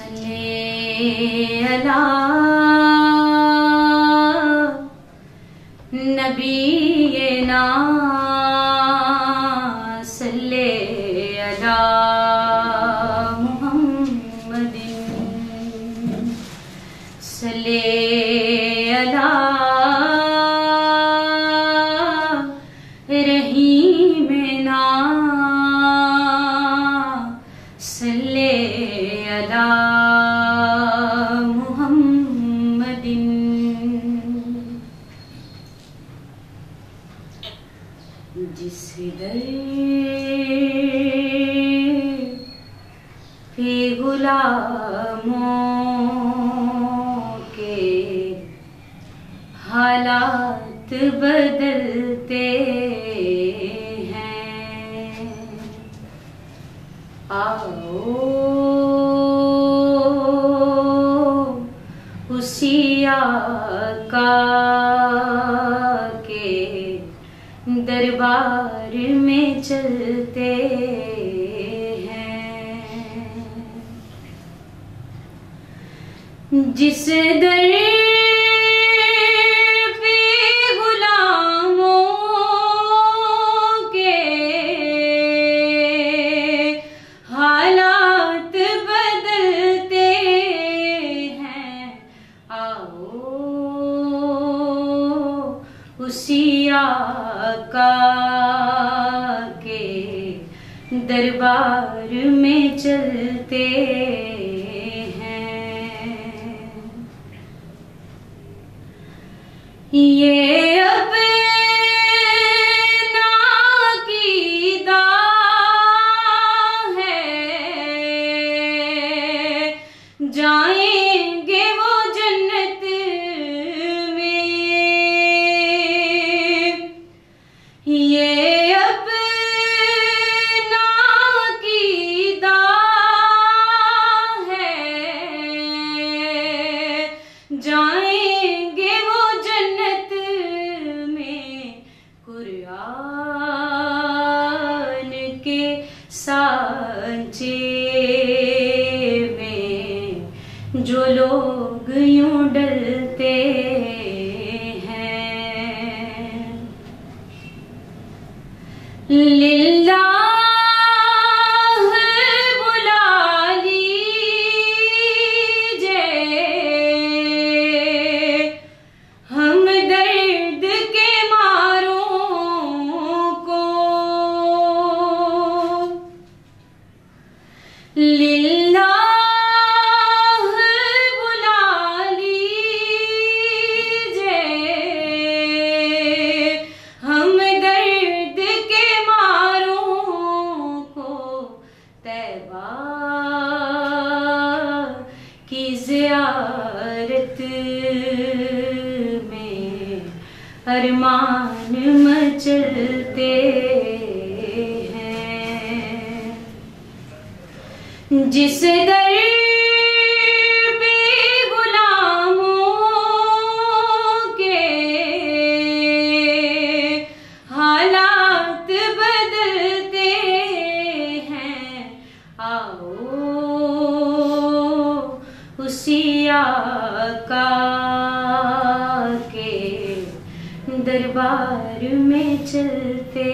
सल्ले अला नबीना सल्ले अला मुहम्मदिन सल्ले अला रहीमना सल्ले अला मुहम्मदिन। जिस दर पे गुलामों के हालात बदलते हैं, आओ उसी आका के दरबार में चलते हैं। जिस दर पे गुलामों के हालात बदलते हैं, आओ उसी आका के दरबार में चलते हैं। ये अपना कीदा है, जाएंगे वो जन्नत में। ये अपना कीदा है, जाएंगे वो जन्नत में। कुरान के सांचे में जो लोग यूं डलते हैं, लिल्लाह बुला लीजिए हम दर्द के मारों को। लिल्लाह बुला लीजिए हम दर्द के तैबा की ज़ियारत में अरमान मचलते हैं। जिस दर पे गुलामों के हालात बदलते हैं, आओ उसी आका के दरबार में चलते